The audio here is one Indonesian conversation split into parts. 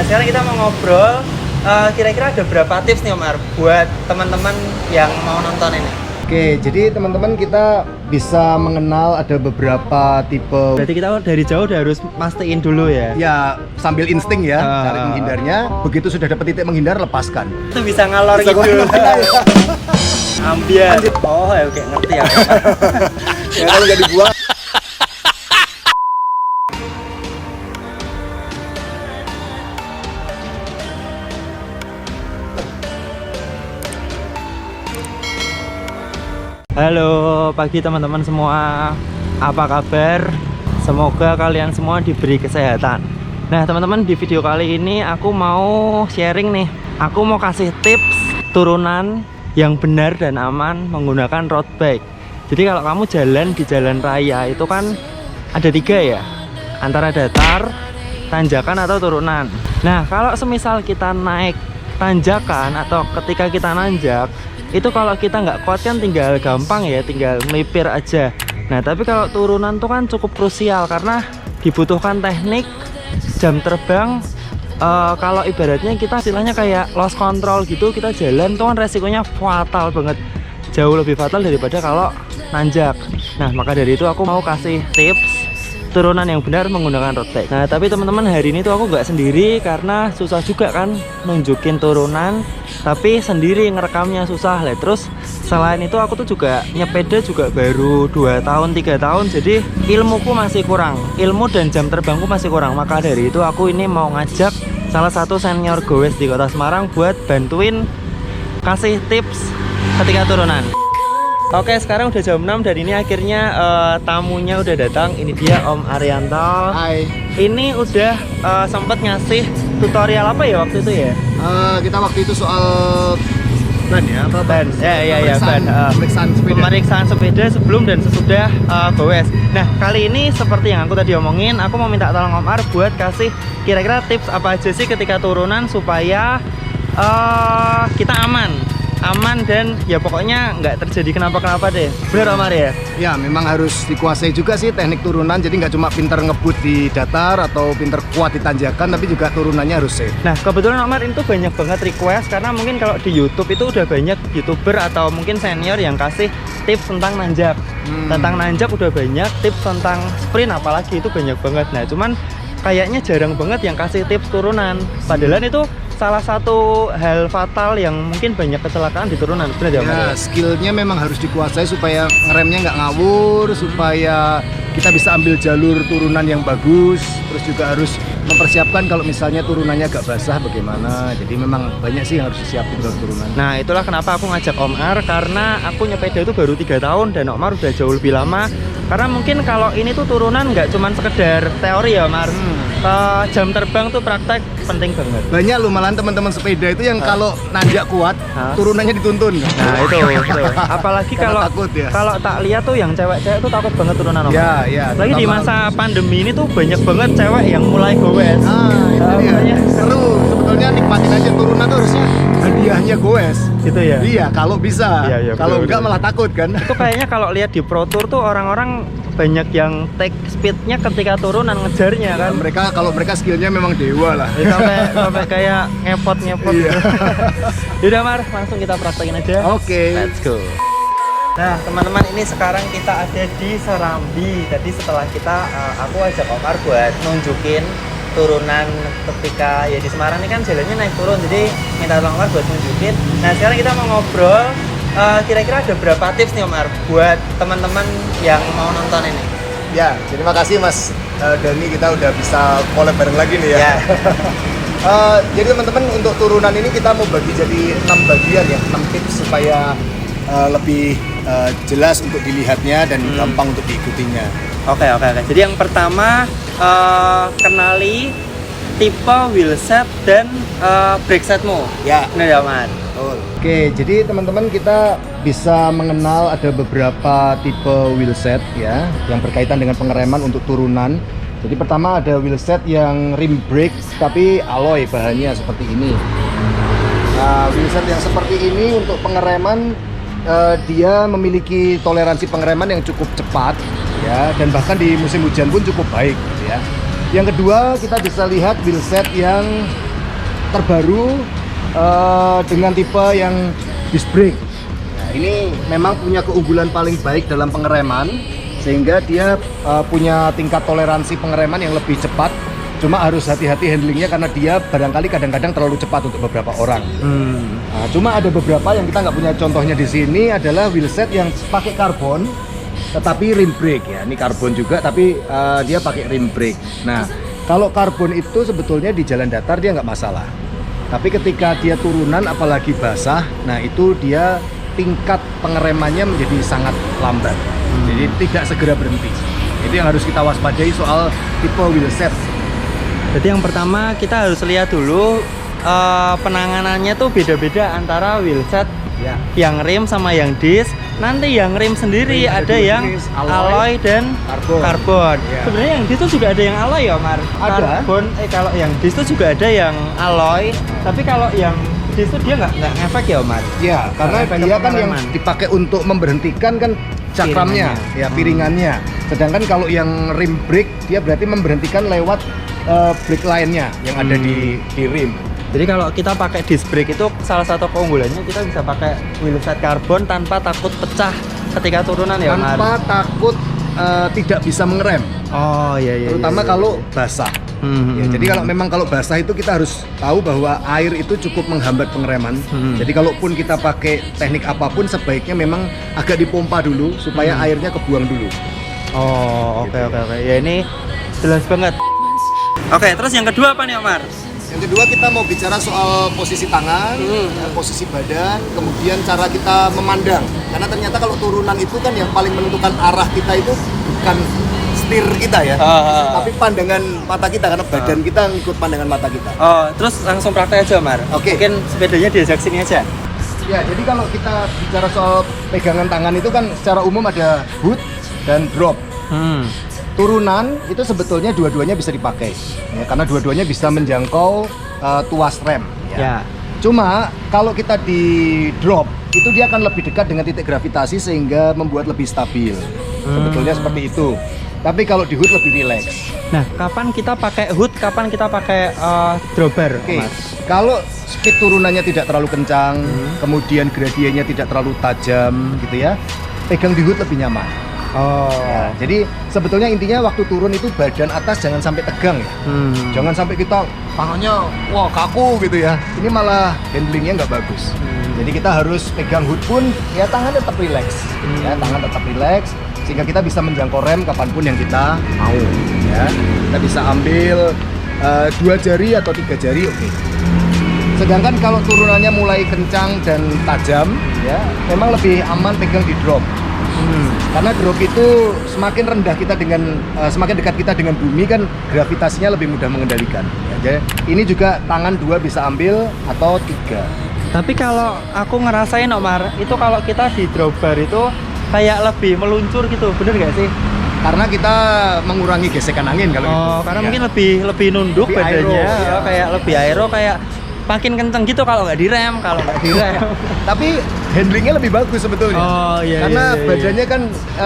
sekarang kita mau ngobrol. Kira-kira ada berapa tips nih Omar buat teman-teman yang mau nonton ini? Oke, jadi teman-teman kita bisa mengenal ada beberapa tipe. Berarti kita dari jauh udah harus pastiin dulu ya? Ya, sambil insting ya, cari menghindarnya. Begitu sudah dapat titik menghindar, lepaskan. Itu bisa ngalor gitu. Ambiar. Oh, ya oke, ngerti ya. Ya kalau nggak dibuang. Halo pagi teman-teman semua, apa kabar? Semoga kalian semua diberi kesehatan. Nah teman-teman, di video kali ini aku mau sharing nih. Aku mau kasih tips turunan yang benar dan aman menggunakan road bike. Jadi kalau kamu jalan di jalan raya itu kan ada 3 ya, antara datar, tanjakan atau turunan. Nah kalau semisal kita naik tanjakan atau ketika kita nanjak, itu kalau kita nggak kuat kan tinggal gampang ya, tinggal melipir aja. Nah tapi kalau turunan tuh kan cukup krusial karena dibutuhkan teknik, jam terbang. Kalau ibaratnya kita istilahnya kayak lost control gitu, kita jalan tuh kan resikonya fatal banget, jauh lebih fatal daripada kalau nanjak. Nah maka dari itu aku mau kasih tips turunan yang benar menggunakan road bike. Nah tapi teman-teman, hari ini tuh aku nggak sendiri karena susah juga kan nunjukin turunan, tapi sendiri ngerekamnya susah lah. Terus selain itu aku tuh juga nyepeda juga baru 2 tahun 3 tahun, jadi ilmuku masih kurang, ilmu dan jam terbangku masih kurang. Maka dari itu aku ini mau ngajak salah satu senior goes di kota Semarang buat bantuin kasih tips ketika turunan. Oke, sekarang udah jam 6 dan ini akhirnya tamunya udah datang. Ini dia Om Arianto. Hai. Ini udah sempet ngasih tutorial apa ya waktu itu ya? Kita waktu itu soal ban ya, apa Ban. Ya, ban. Pemeriksaan sepeda. Pemeriksaan sepeda sebelum dan sesudah goes. Nah, kali ini seperti yang aku tadi omongin, aku mau minta tolong Om Ar buat kasih kira-kira tips apa aja sih ketika turunan supaya kita aman dan ya pokoknya nggak terjadi kenapa-kenapa deh. Bener Omar ya? Ya, memang harus dikuasai juga sih teknik turunan. Jadi nggak cuma pinter ngebut di datar atau pinter kuat di tanjakan, tapi juga turunannya harus safe. Nah kebetulan Omar itu banyak banget request, karena mungkin kalau di YouTube itu udah banyak YouTuber atau mungkin senior yang kasih tips tentang nanjak. Tentang nanjak udah banyak, tips tentang sprint apalagi itu banyak banget. Nah cuman kayaknya jarang banget yang kasih tips turunan. Padahal itu salah satu hal fatal yang mungkin banyak kecelakaan di turunan. Benar ya, skillnya memang harus dikuasai supaya ngeremnya nggak ngawur, supaya kita bisa ambil jalur turunan yang bagus. Terus juga harus mempersiapkan kalau misalnya turunannya agak basah bagaimana. Jadi memang banyak sih yang harus disiapin kalau turunan. Nah itulah kenapa aku ngajak Om Ar, karena aku nyepeda itu baru 3 tahun dan Om Ar udah jauh lebih lama. Karena mungkin kalau ini tuh turunan nggak cuman sekedar teori ya Om Ar. Jam terbang tuh praktek penting banget. Banyak loh malahan teman-teman sepeda itu yang kalau nanjak kuat, turunannya dituntun. Nah itu. Apalagi kalau takut ya. Kalau tak lihat tuh yang cewek-cewek tuh takut banget turunan Om. Ya. Lagi di masa pandemi ini tuh banyak banget cewek yang mulai goes. Itu dia. Seru. Sebetulnya nikmatin aja turunan tuh harusnya hadiahnya goes. Gitu ya. Iya, kalau bisa. Iya, kalau enggak malah takut kan. Itu kayaknya kalau lihat di Pro Tour tuh orang-orang banyak yang take speednya ketika turunan ngejarnya kan. Kalau mereka skillnya memang dewa lah. Sampai kayak ngepot. Iya. Yaudah Mar, langsung kita praktekin aja. Oke. Let's go. Nah teman-teman, ini sekarang kita ada di Serambi. Tadi setelah aku ajak Omar buat nunjukin turunan ketika ya di Semarang ini kan jalannya naik turun, jadi minta tolong Omar buat nunjukin. Nah sekarang kita mau ngobrol. Kira-kira ada berapa tips nih Omar buat teman-teman yang mau nonton ini? Ya, terima kasih Mas Dani, kita udah bisa collab bareng lagi nih ya. Jadi teman-teman, untuk turunan ini kita mau bagi jadi 6 bagian ya, 6 tips supaya lebih jelas untuk dilihatnya dan gampang untuk diikutinya. Oke. Jadi yang pertama, kenali tipe wheelset dan brake setmu. Ya, benar ya Omar? Oke, jadi teman-teman kita bisa mengenal ada beberapa tipe wheelset ya yang berkaitan dengan pengereman untuk turunan. Jadi pertama ada wheelset yang rim brake tapi alloy bahannya seperti ini. Nah, wheelset yang seperti ini untuk pengereman dia memiliki toleransi pengereman yang cukup cepat ya, dan bahkan di musim hujan pun cukup baik gitu ya. Yang kedua kita bisa lihat wheelset yang terbaru dengan tipe yang disc brake. Nah, ini memang punya keunggulan paling baik dalam pengereman, sehingga dia punya tingkat toleransi pengereman yang lebih cepat. Cuma harus hati-hati handlingnya karena dia barangkali kadang-kadang terlalu cepat untuk beberapa orang. Nah, cuma ada beberapa yang kita nggak punya contohnya di sini adalah wheelset yang pakai karbon tetapi rim brake ya. Ini karbon juga tapi dia pakai rim brake. Nah, kalau karbon itu sebetulnya di jalan datar dia nggak masalah. Tapi ketika dia turunan apalagi basah, nah itu dia tingkat pengeremannya menjadi sangat lambat. Jadi tidak segera berhenti. Itu yang harus kita waspadai soal tipe wheelset. Jadi yang pertama kita harus lihat dulu penanganannya tuh beda-beda antara wheelset Ya. yang rim sama yang disc. Nanti yang rim sendiri Rim ada ada dua yang jenis, alloy dan karbon. Ya. Sebenarnya yang disc tuh juga ada yang alloy ya, Mar? Ada. Karbon, kalau yang disc tuh juga ada yang alloy. Tapi kalau yang disc tuh dia nggak ngefek ya, Mar? Ya, karena Efek dia kan yang pengereman. dipakai untuk memberhentikan kan cakramnya, Piringannya. ya piringannya. Sedangkan kalau yang rim brake dia berarti memberhentikan lewat brake line-nya yang ada di rim. Jadi kalau kita pakai disc brake itu salah satu keunggulannya kita bisa pakai wheelset karbon tanpa takut pecah ketika turunan ya, Mar? Tanpa takut tidak bisa mengerem, Oh iya. terutama kalau basah. Hmm, Ya, jadi kalau basah itu kita harus tahu bahwa air itu cukup menghambat pengereman. Jadi kalaupun kita pakai teknik apapun sebaiknya memang agak dipompa dulu supaya airnya kebuang dulu. Oh, oke. Ya ini jelas banget. Oke, terus yang kedua apa nih, Omar? Yang kedua kita mau bicara soal posisi tangan, ya, posisi badan, kemudian cara kita memandang. Karena ternyata kalau turunan itu kan yang paling menentukan arah kita itu bukan setir kita ya, tapi pandangan mata kita karena badan kita ngikut pandangan mata kita. Oh, terus langsung praktek aja, Omar. Oke. Mungkin sepedanya diajak sini aja. Ya, jadi kalau kita bicara soal pegangan tangan itu kan secara umum ada hood dan drop. Turunan itu sebetulnya dua-duanya bisa dipakai ya, karena dua-duanya bisa menjangkau tuas rem ya. Ya. Cuma kalau kita di drop itu dia akan lebih dekat dengan titik gravitasi sehingga membuat lebih stabil. Sebetulnya seperti itu. Tapi kalau di hood lebih rileks. Nah, kapan kita pakai hood, kapan kita pakai dropper, Oke. Mas? Kalau speed turunannya tidak terlalu kencang, kemudian gradiennya tidak terlalu tajam gitu ya, pegang di hood lebih nyaman. Oh. Ya, jadi sebetulnya intinya waktu turun itu badan atas jangan sampai tegang ya. Jangan sampai kita tangannya wah kaku gitu ya. Ini malah handlingnya nggak bagus. Jadi kita harus pegang hood pun ya tangan tetap rileks. Ya, tangan tetap rileks sehingga kita bisa menjangkau rem kapanpun yang kita mau. Ya, kita bisa ambil 2 jari atau 3 jari, oke. Sedangkan kalau turunannya mulai kencang dan tajam, ya memang lebih aman pegang di drop. Karena drop itu semakin rendah kita dengan semakin dekat kita dengan bumi kan gravitasinya lebih mudah mengendalikan. Ya, jadi ini juga tangan 2 bisa ambil atau 3. Tapi kalau aku ngerasain, Omar, itu kalau kita di dropper itu kayak lebih meluncur gitu, bener nggak sih? Karena kita mengurangi gesekan angin kalau itu. Karena Ya. mungkin lebih nunduk Lebih aero, badannya, ya. kayak lebih aero, kayak makin kenceng gitu kalau nggak direm, Tapi handlingnya lebih bagus sebetulnya. Oh, iya, Karena iya. badannya kan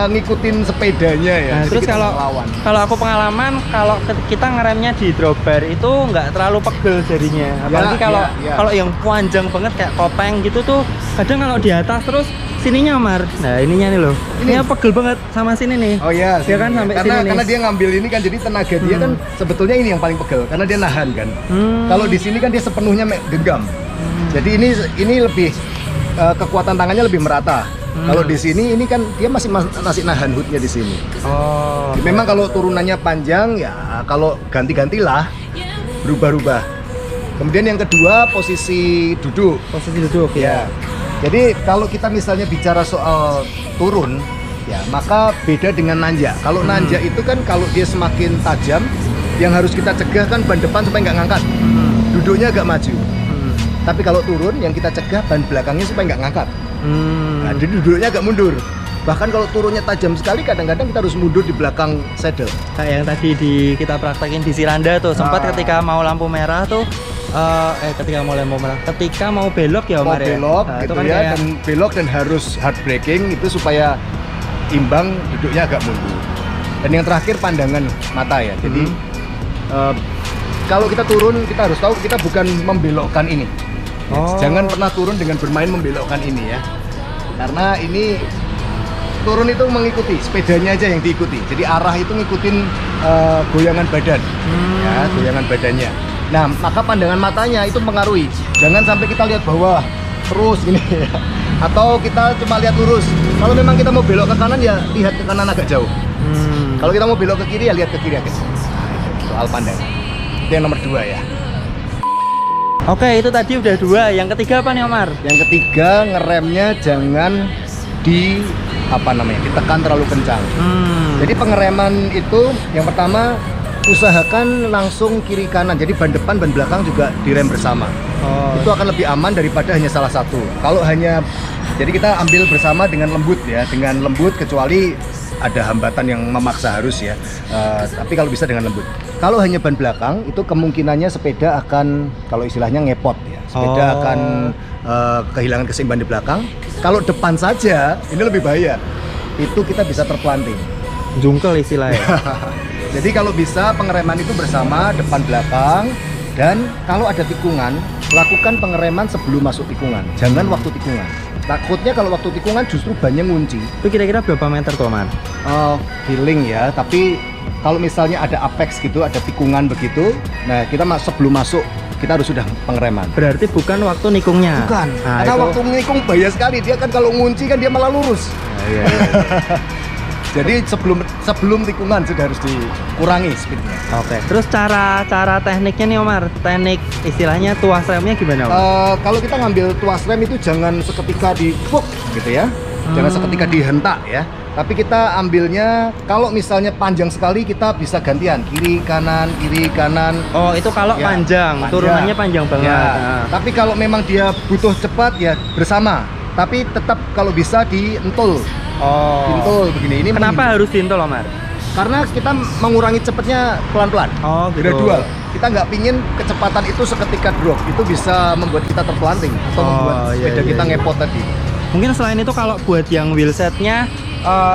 ngikutin sepedanya ya. Nah, Jadi terus kita kalau melawan. aku pengalaman kalau kita ngeremnya di dropper itu nggak terlalu pegel jarinya. Apalagi ya. kalau yang panjang banget kayak kopeng gitu tuh kadang kalau di atas terus sininya, Mar. Nah, ininya nih loh. Ini pegel banget sama sini nih. Oh iya, Dia kan sampai sini nih. karena dia ngambil ini kan jadi tenaga dia kan sebetulnya ini yang paling pegel karena dia nahan kan. Kalau di sini kan dia sepenuhnya genggam. Jadi ini lebih kekuatan tangannya lebih merata. Kalau di sini ini kan dia masih nahan hoodnya di sini. Oh. Memang kalau turunannya panjang ya kalau ganti-gantilah berubah-ubah. Kemudian yang kedua posisi duduk. Posisi duduk Ya. Jadi kalau kita misalnya bicara soal turun, ya maka beda dengan nanjak. Kalau nanjak itu kan kalau dia semakin tajam, yang harus kita cegah kan ban depan supaya nggak ngangkat, duduknya agak maju. Tapi kalau turun, yang kita cegah ban belakangnya supaya nggak ngangkat. Nah, jadi duduknya agak mundur. Bahkan kalau turunnya tajam sekali, kadang-kadang kita harus mundur di belakang saddle. Kayak yang tadi kita praktekin di Siranda tuh, sempat ketika mau lampu merah tuh ketika mau belok ya, Mau Omar, ya? belok Nah, gitu itu kan ya, kayak- dan belok dan harus hard braking itu supaya imbang duduknya agak mundur. Dan yang terakhir pandangan mata ya. Jadi Kalau kita turun, kita harus tahu kita bukan membelokkan ini. Oh. Jangan pernah turun dengan bermain membelokkan ini ya. Karena ini turun itu mengikuti, sepedanya aja yang diikuti. Jadi arah itu ngikutin goyangan badan, ya, goyangan badannya. Nah, maka pandangan matanya itu mengaruhi. Jangan sampai kita lihat bawah terus gini ya. Atau kita cuma lihat lurus. Kalau memang kita mau belok ke kanan ya lihat ke kanan agak jauh. Kalau kita mau belok ke kiri ya lihat ke kiri agak jauh. Soal pandangan. Itu yang nomor 2 ya. Oke, itu tadi udah 2. Yang ketiga apa nih Omar? Yang ketiga, ngeremnya jangan ditekan terlalu kencang. Jadi pengereman itu yang pertama usahakan langsung kiri kanan. Jadi ban depan, ban belakang juga direm bersama. Itu akan lebih aman daripada hanya salah satu. Kalau hanya jadi kita ambil bersama dengan lembut ya, dengan lembut kecuali ada hambatan yang memaksa harus ya. Tapi kalau bisa dengan lembut. Kalau hanya ban belakang itu kemungkinannya sepeda akan kalau istilahnya ngepot ya. Sepeda akan kehilangan keseimbangan di belakang. Kalau depan saja ini lebih bahaya. Itu kita bisa terpelanting. Jungkel istilahnya. Jadi kalau bisa pengereman itu bersama depan belakang dan kalau ada tikungan lakukan pengereman sebelum masuk tikungan. Jangan waktu tikungan. Takutnya kalau waktu tikungan justru bannya ngunci. Itu kira-kira berapa meter tuh Omar? Feeling ya, tapi kalau misalnya ada apex gitu, ada tikungan begitu, nah kita sebelum masuk kita harus sudah pengereman. Berarti bukan waktu nikungnya. Bukan. Nah, karena itu... waktu nikung bahaya sekali. Dia kan kalau ngunci kan dia malah lurus. Iya. Jadi sebelum tikungan sudah harus dikurangi speednya. Oke. Terus cara tekniknya nih Omar, teknik istilahnya tuas remnya gimana Omar? Kalau kita ngambil tuas rem itu jangan seketika dipuk gitu ya, jangan seketika dihentak ya. Tapi kita ambilnya kalau misalnya panjang sekali kita bisa gantian kiri kanan. Oh itu kalau Ya, panjang, turunannya panjang banget. Ya. Nah. Tapi kalau memang dia butuh cepat ya bersama. Tapi tetap kalau bisa dientul. Dientul begini. Ini Kenapa harus dientul Omar? Karena kita mengurangi cepatnya pelan-pelan. Oh, gitu. Gradual. Kita nggak pingin kecepatan itu seketika drop. Itu bisa membuat kita terpelanting atau membuat sepeda kita ngepot tadi. Mungkin selain itu kalau buat yang wheelsetnya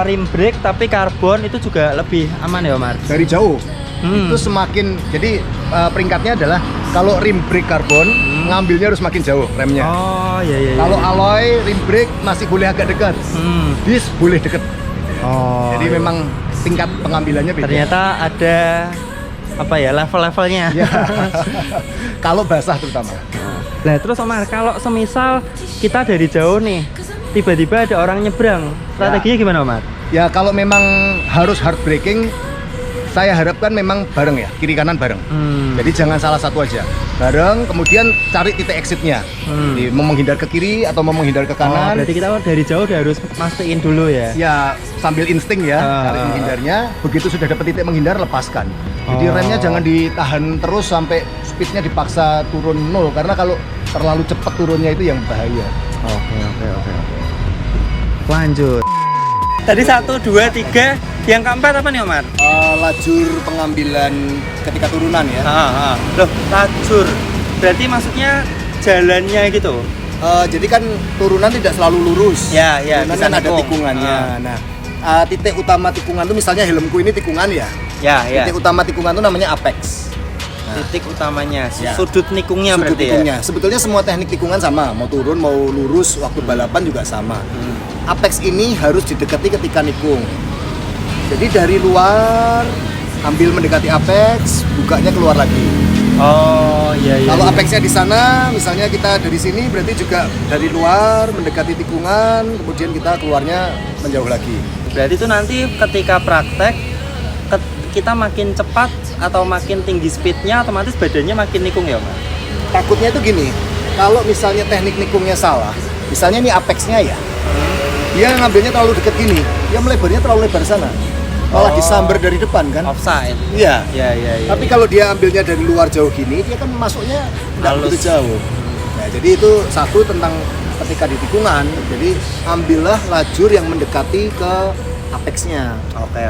rim brake tapi karbon itu juga lebih aman ya Omar? Dari jauh. Itu semakin jadi peringkatnya adalah kalau rim brake karbon ngambilnya harus makin jauh remnya. Oh iya. Kalau alloy rim brake masih boleh agak dekat. Disc boleh dekat. Oh. Jadi memang tingkat pengambilannya beda. Ternyata ada apa ya level-levelnya. Ya. Kalau basah terutama. Nah terus Omar, kalau semisal kita dari jauh nih, tiba-tiba ada orang nyebrang, strateginya gimana Omar? Ya kalau memang harus hard braking, saya harapkan memang bareng ya, kiri kanan bareng. Jadi jangan salah satu aja. Bareng, kemudian cari titik exitnya. Jadi, mau menghindar ke kiri atau mau menghindar ke kanan. Berarti kita dari jauh udah harus mastiin dulu ya? Ya sambil insting ya, cari menghindarnya. Begitu sudah dapat titik menghindar, lepaskan. Jadi remnya jangan ditahan terus sampai speednya dipaksa turun 0. Karena kalau terlalu cepat turunnya itu yang bahaya. Oke. Lanjut. Tadi 1, 2, 3. Yang keempat apa nih Omar? Lajur pengambilan ketika turunan ya. Loh, lajur. Berarti maksudnya jalannya gitu? Jadi kan turunan tidak selalu lurus. Ya, turunan kan ada tikungannya. Nah, titik utama tikungan itu misalnya helmku ini tikungan ya. Ya. Titik utama tikungan itu namanya apex. Titik utamanya, Ya. sudut nikungnya Sudut berarti tikungnya. ya? Sebetulnya semua teknik tikungan sama, mau turun mau lurus waktu balapan juga sama. Apex ini harus didekati ketika nikung. Jadi dari luar ambil mendekati apex, bukanya keluar lagi. Oh iya. Kalau apexnya di sana, misalnya kita dari sini berarti juga dari luar mendekati tikungan, kemudian kita keluarnya menjauh lagi. Berarti itu nanti ketika praktek kita makin cepat atau makin tinggi speednya, otomatis badannya makin nikung ya Mas? Takutnya itu gini, kalau misalnya teknik nikungnya salah, misalnya ini apexnya ya, dia ngambilnya terlalu dekat gini, dia melebarnya terlalu lebar sana, malah disambar dari depan kan? Offside. Iya. Iya. Tapi kalau dia ambilnya dari luar jauh gini, dia kan masuknya nggak Halus. begitu jauh. Nah, jadi itu satu tentang ketika di tikungan, jadi ambillah lajur yang mendekati ke apexnya. Oke.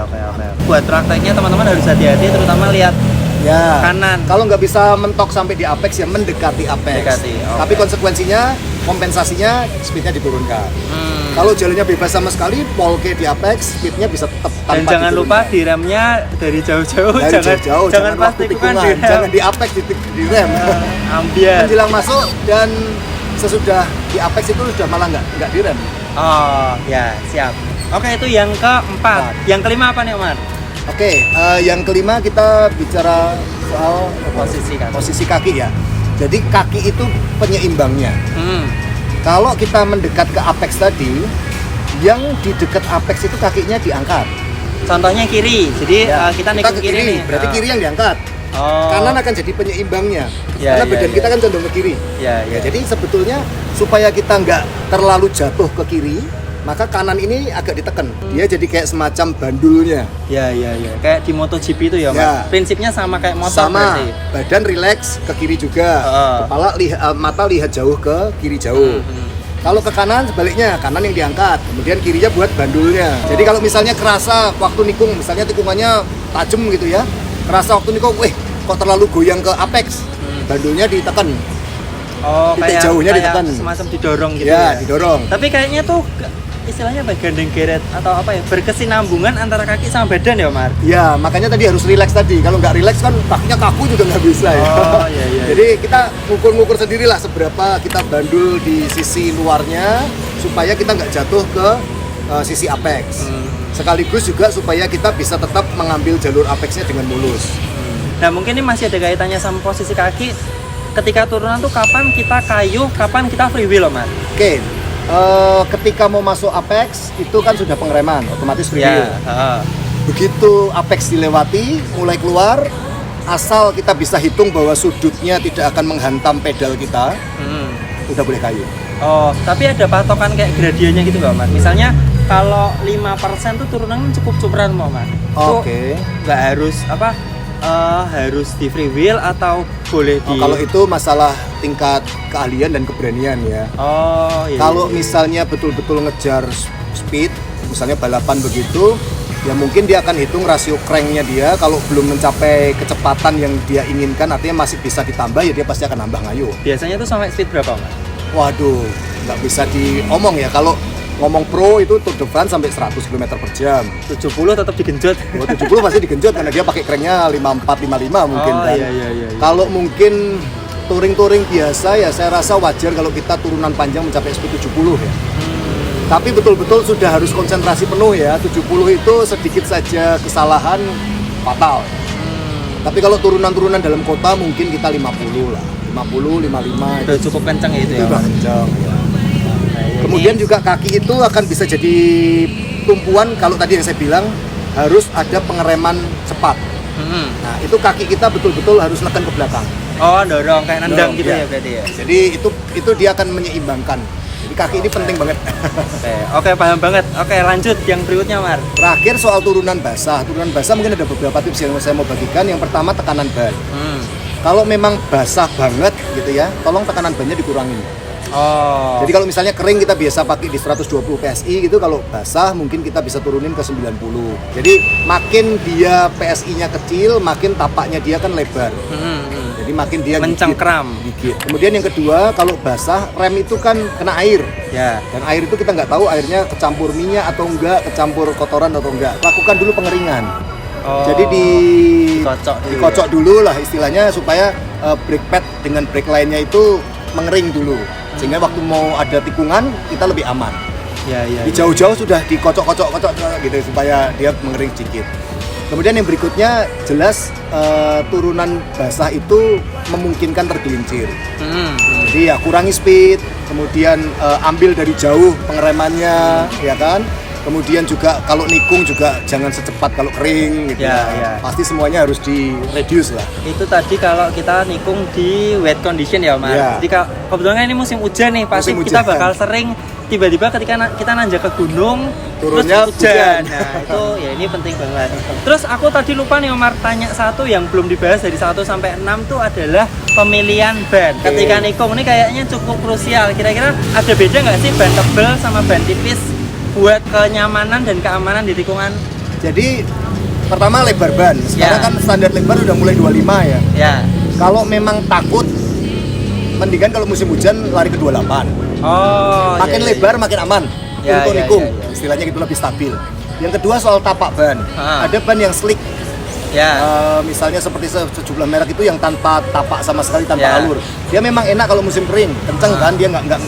Buat prakteknya teman-teman harus hati-hati, terutama lihat Ya. kanan. Kalau nggak bisa mentok sampai di apex ya mendekati apex. Mendekati, oke. Tapi konsekuensinya kompensasinya speednya diturunkan. Kalau jalannya bebas sama sekali, polke di apex, speednya bisa tetap Dan tanpa jangan lupa diturunkan. diremnya dari jauh-jauh, Dari jangan jauh-jauh, jangan pas waktu tikungan tikungan, direm. jangan di apex di rem. Ambiar. Menjelang masuk dan sesudah di apex itu sudah malah nggak direm. Oh, ya, siap. Oke, itu yang keempat. Yang kelima apa nih, Omar? Oke, yang kelima kita bicara soal Posisi kaki. ya. Jadi kaki itu penyeimbangnya. Kalau kita mendekat ke apex tadi, yang di dekat apex itu kakinya diangkat. Contohnya kiri. Jadi kita nikung ke kiri nih. berarti kiri yang diangkat. Oh. Kanan akan jadi penyeimbangnya. Ya, Karena ya, badan ya. kita kan condong ke kiri. Ya, Ya, jadi sebetulnya supaya kita nggak terlalu jatuh ke kiri, maka kanan ini agak ditekan. Dia jadi kayak semacam bandulnya. Ya. Kayak di MotoGP itu ya, Mas. Ya. Prinsipnya sama kayak motor Sama, berarti. badan rileks ke kiri juga. Kepala mata lihat jauh ke kiri jauh. Kalau ke kanan sebaliknya, kanan yang diangkat, kemudian kirinya buat bandulnya. Jadi kalau misalnya kerasa waktu nikung, misalnya tikungannya tajam gitu ya, kerasa waktu nikung, kok terlalu goyang ke apex, bandulnya ditekan. Oh, Titik kayak jauhnya kayak ditekan. semacam didorong gitu Ya, didorong. Tapi kayaknya tuh istilahnya apa, gandeng geret atau apa ya, berkesinambungan antara kaki sama badan ya, Omar? Ya, makanya tadi harus rileks tadi. Kalau nggak rileks kan kakinya kaku juga nggak bisa ya. Oh, iya. Jadi kita ngukur-ngukur sendirilah seberapa kita bandul di sisi luarnya supaya kita nggak jatuh ke sisi apex. Sekaligus juga supaya kita bisa tetap mengambil jalur apexnya dengan mulus. Nah, mungkin ini masih ada kaitannya sama posisi kaki. Ketika turunan tuh kapan kita kayuh, kapan kita free wheel, Omar? Oke. Ketika mau masuk apex itu kan sudah pengereman, otomatis free wheel. Begitu apex dilewati, mulai keluar, asal kita bisa hitung bahwa sudutnya tidak akan menghantam pedal kita, udah boleh kayu. Oh, tapi ada patokan kayak gradiennya gitu nggak, Mas? Misalnya kalau 5% tuh turunan cukup cukuran, Mas. Oke. Nggak harus harus di free wheel atau boleh di... Kalau itu masalah tingkat keahlian dan keberanian ya. Oh, iya. Kalau misalnya betul-betul ngejar speed, misalnya balapan begitu, ya mungkin dia akan hitung rasio cranknya dia. Kalau belum mencapai kecepatan yang dia inginkan, artinya masih bisa ditambah, ya dia pasti akan nambah ngayuh. Biasanya tuh sampai speed berapa, Mas? Waduh, nggak bisa diomong ya. Kalau ngomong pro itu Tour de France sampai 100 km per jam. 70 tetap digenjot. 70 pasti digenjot karena dia pakai cranknya 54, 55 mungkin kan. Iya. Kalau mungkin touring biasa ya saya rasa wajar kalau kita turunan panjang mencapai speed 70 ya. Tapi betul-betul sudah harus konsentrasi penuh ya. 70 itu sedikit saja kesalahan fatal. Tapi kalau turunan-turunan dalam kota mungkin kita 50 lah. 50, 55 Udah cukup kencang ya itu ya, udah Mas? kencang ya. Nah, Kemudian ini- juga kaki itu akan bisa jadi tumpuan kalau tadi yang saya bilang harus ada pengereman cepat. Nah, itu kaki kita betul-betul harus neken ke belakang. Oh, dorong kayak nendang Dorong, gitu ya. ya berarti ya. Jadi itu dia akan menyeimbangkan. Jadi kaki ini penting banget. Oke, paham banget. Oke, lanjut yang berikutnya, Mar. Terakhir soal turunan basah. Turunan basah mungkin ada beberapa tips yang saya mau bagikan. Yang pertama tekanan ban. Kalau memang basah banget gitu ya, tolong tekanan bannya dikurangin. Oh. Jadi kalau misalnya kering kita biasa pakai di 120 PSI gitu, kalau basah mungkin kita bisa turunin ke 90. Jadi makin dia PSI-nya kecil, makin tapaknya dia kan lebar. Jadi makin dia mencengkram. gigit. Kemudian yang kedua, kalau basah rem itu kan kena air. Ya. Dan air itu kita nggak tahu airnya kecampur minyak atau enggak, kecampur kotoran atau enggak. Lakukan dulu pengeringan. Oh. Jadi Dikocok dulu lah istilahnya supaya brake pad dengan brake lainnya itu mengering dulu. Sehingga waktu mau ada tikungan kita lebih aman. Ya. Di jauh-jauh sudah dikocok-kocok gitu supaya dia mengering sedikit. Kemudian yang berikutnya jelas turunan basah itu memungkinkan tergelincir. Jadi ya kurangi speed, kemudian ambil dari jauh pengeremannya, ya kan? Kemudian juga kalau nikung juga jangan secepat kalau kering gitu. Ya. Pasti semuanya harus di reduce lah. Itu tadi kalau kita nikung di wet condition ya, Mar. Ya. Jadi kebetulan ini musim hujan nih, pasti Musim kita hujan. bakal sering tiba-tiba ketika kita nanjak ke gunung Turunnya terus hujan. hujan. Nah, itu ya ini penting banget. Terus aku tadi lupa nih, Omar, tanya satu yang belum dibahas dari 1 sampai 6 tuh adalah pemilihan ban. Oke. Ketika nikung ini kayaknya cukup krusial. Kira-kira ada beda nggak sih ban tebel sama ban tipis buat kenyamanan dan keamanan di tikungan? Jadi pertama lebar ban. Sekarang Ya. kan standar lebar udah mulai 25 ya. Ya. Kalau memang takut mendingan kalau musim hujan lari ke 28. Oh, Makin iya, lebar makin aman. Ya, Untuk ya, nikung, ya, ya. istilahnya gitu lebih stabil. Yang kedua soal tapak ban. Ada ban yang slick. Ya. Misalnya seperti sejumlah merek itu yang tanpa tapak sama sekali, tanpa Ya. alur. Dia memang enak kalau musim kering, kenceng kan, dia nggak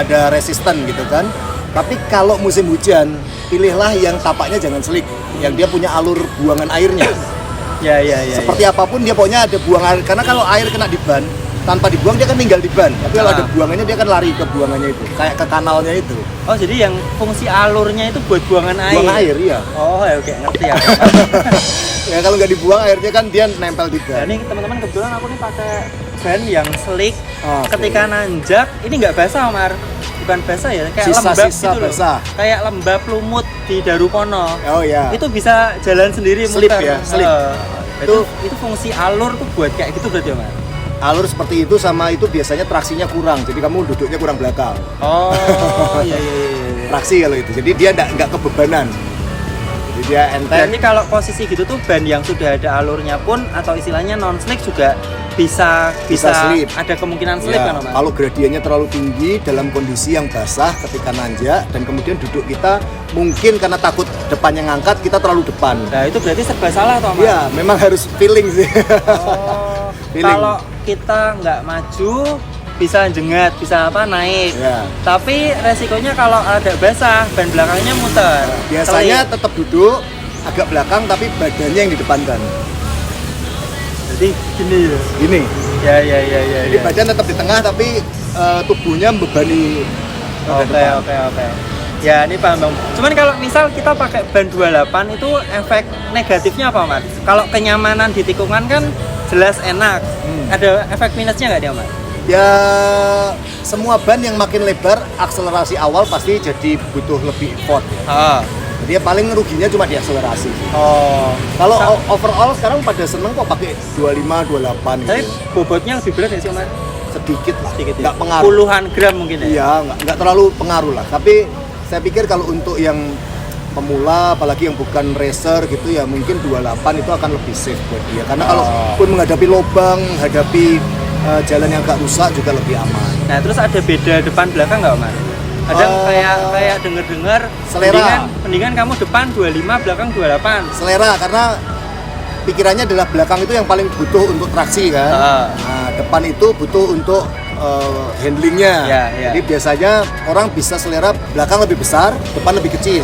ada resisten gitu kan. Tapi kalau musim hujan, pilihlah yang tapaknya jangan slick, yang dia punya alur buangan airnya. Ya. Seperti apapun dia pokoknya ada buang air, karena kalau air kena di ban tanpa dibuang dia kan tinggal di ban. Tapi kalau ada buangannya dia kan lari ke buangannya itu, kayak ke kanalnya itu. Oh, jadi yang fungsi alurnya itu buat buangan air. Buang air, iya. Oh, ya, oke, ngerti ya. Ya kalau nggak dibuang airnya kan dia nempel di Nah, ban. ini teman-teman kebetulan aku nih pakai ban yang slick. Oke. Ketika nanjak, ini nggak basah, Omar. Bukan basah ya, kayak lembab Sisa-sisa gitu loh. basah. Kayak lembab lumut di Darupono. Oh ya. Itu bisa jalan sendiri Slip muter. ya, slip. Itu fungsi alur tuh buat kayak gitu berarti, Omar. Alur seperti itu sama itu biasanya traksinya kurang, jadi kamu duduknya kurang belakang. Oh, iya. Traksi kalau itu, jadi dia nggak kebebanan. Jadi dia enteng. Berarti kalau posisi gitu tuh ban yang sudah ada alurnya pun atau istilahnya non slick juga bisa slip. ada kemungkinan slip Ya, kan, Omar? kalau gradiennya terlalu tinggi dalam kondisi yang basah ketika nanjak dan kemudian duduk kita mungkin karena takut depannya ngangkat kita terlalu depan. Nah, itu berarti serba salah toh, Omar? Iya, memang harus feeling sih. Oh, Feeling. kalau kita nggak maju bisa jengat, bisa naik. Ya. Tapi resikonya kalau ada basah, ban belakangnya muter. Biasanya Selip. tetap duduk agak belakang tapi badannya yang didepankan. Jadi gini ya. Gini. Ya. Jadi badan tetap di tengah tapi tubuhnya membebani roda depan. Oke. Ya, ini paham, Bang. Cuman kalau misal kita pakai ban 28 itu efek negatifnya apa, Mas? Kalau kenyamanan di tikungan kan jelas enak. Ada efek minusnya nggak dia, Mas? Ya, semua ban yang makin lebar akselerasi awal pasti jadi butuh lebih effort ya. Jadi ya paling ruginya cuma di akselerasi. Oh. Kalau overall sekarang pada seneng kok pakai 25, 28 Tapi gitu. bobotnya lebih berat ya sih, Mas? Sedikit lah, Sedikit ya? nggak pengaruh. Puluhan gram mungkin ya? Iya, nggak terlalu pengaruh lah. Tapi saya pikir kalau untuk yang pemula, apalagi yang bukan racer gitu ya, mungkin 28 itu akan lebih safe buat dia. Karena kalau pun menghadapi lubang, menghadapi jalan yang agak rusak juga lebih aman. Nah, terus ada beda depan belakang nggak, Mas? Ada kayak denger-dengar Selera. mendingan kamu depan 25, belakang 28. Selera, karena pikirannya adalah belakang itu yang paling butuh untuk traksi kan. Nah, depan itu butuh untuk handlingnya. Ya. Jadi biasanya orang bisa selera belakang lebih besar, depan lebih kecil.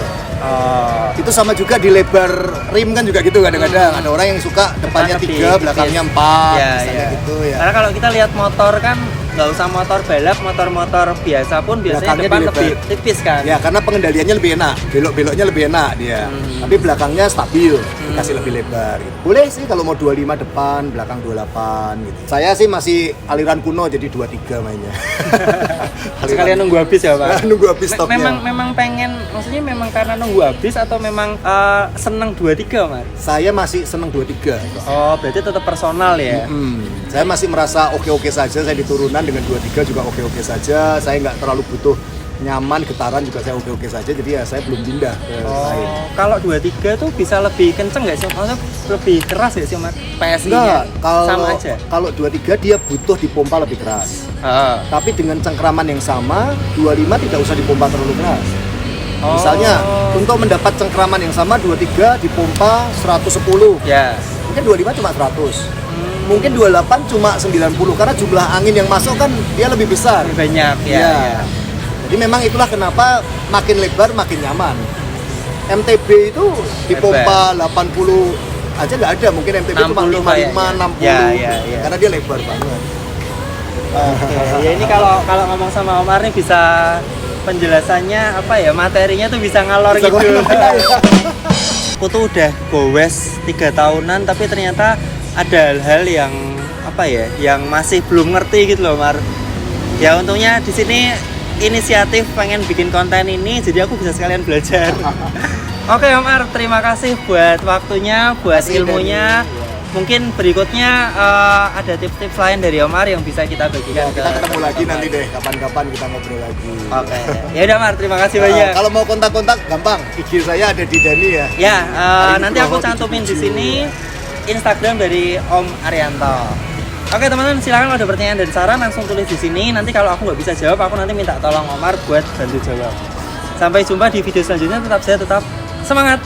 Itu sama juga di lebar rim kan juga gitu kadang-kadang. Ada orang yang suka depannya lebih 3, belakangnya 4, misalnya gitu ya. Karena kalau kita lihat motor kan nggak usah motor balap, motor-motor biasa pun biasanya Belakangnya depan dilebar. lebih tipis kan. Ya, karena pengendaliannya lebih enak, belok-beloknya lebih enak dia. Tapi belakangnya stabil, dikasih lebih lebar gitu. Boleh sih kalau mau 25 depan, belakang 28 gitu. Saya sih masih aliran kuno jadi 23 mainnya. Sekalian nunggu habis ya, Pak. Nunggu habis stopnya. Memang pengen, maksudnya memang karena nunggu habis atau memang seneng 23, Mas? Saya masih seneng 23. Oh, berarti tetap personal ya. Saya masih merasa oke-oke saja, saya di turunan dengan 23 juga oke-oke saja. Saya nggak terlalu butuh nyaman, getaran juga saya oke-oke saja. Jadi ya saya belum pindah ke lain. Kalau 23 tuh bisa lebih kenceng nggak sih? Maksudnya lebih keras nggak sih, Mas? Enggak, PSI-nya sama aja. kalau 23 dia butuh dipompa lebih keras. Tapi dengan cengkraman yang sama, 25 tidak usah dipompa terlalu keras. Misalnya, untuk mendapat cengkraman yang sama, 23 dipompa 110. Ya. Mungkin 25 cuma 100. Mungkin 28 cuma 90 karena jumlah angin yang masuk kan dia lebih besar. Lebih banyak ya. Jadi memang itulah kenapa makin lebar makin nyaman. MTB itu dipompa 80 aja nggak ada, mungkin MTB cuma 55, 60 ya. karena dia lebar banget. Ya ini kalau ngomong sama Omar nih bisa penjelasannya apa ya, materinya tuh bisa ngalor gitu. Aku tuh udah gowes 3 tahunan tapi ternyata ada hal-hal yang apa ya, yang masih belum ngerti gitu loh, Mar. Ya untungnya di sini inisiatif pengen bikin konten ini, jadi aku bisa sekalian belajar. Oke, Omar, terima kasih buat waktunya, buat ilmunya. Mungkin berikutnya ada tips-tips lain dari Omar yang bisa kita bagikan. Kita ketemu lagi nanti deh, kapan-kapan kita ngobrol lagi. Oke. Ya udah, Mar, terima kasih banyak. Kalau mau kontak-kontak gampang, IG saya ada di Dani ya. Ya, nanti aku cantumin di sini Instagram dari Om Arianto. Oke teman-teman, silakan kalau ada pertanyaan dan saran langsung tulis di sini. Nanti kalau aku nggak bisa jawab, aku nanti minta tolong Omar buat bantu jawab. Sampai jumpa di video selanjutnya. Tetap sehat, tetap semangat.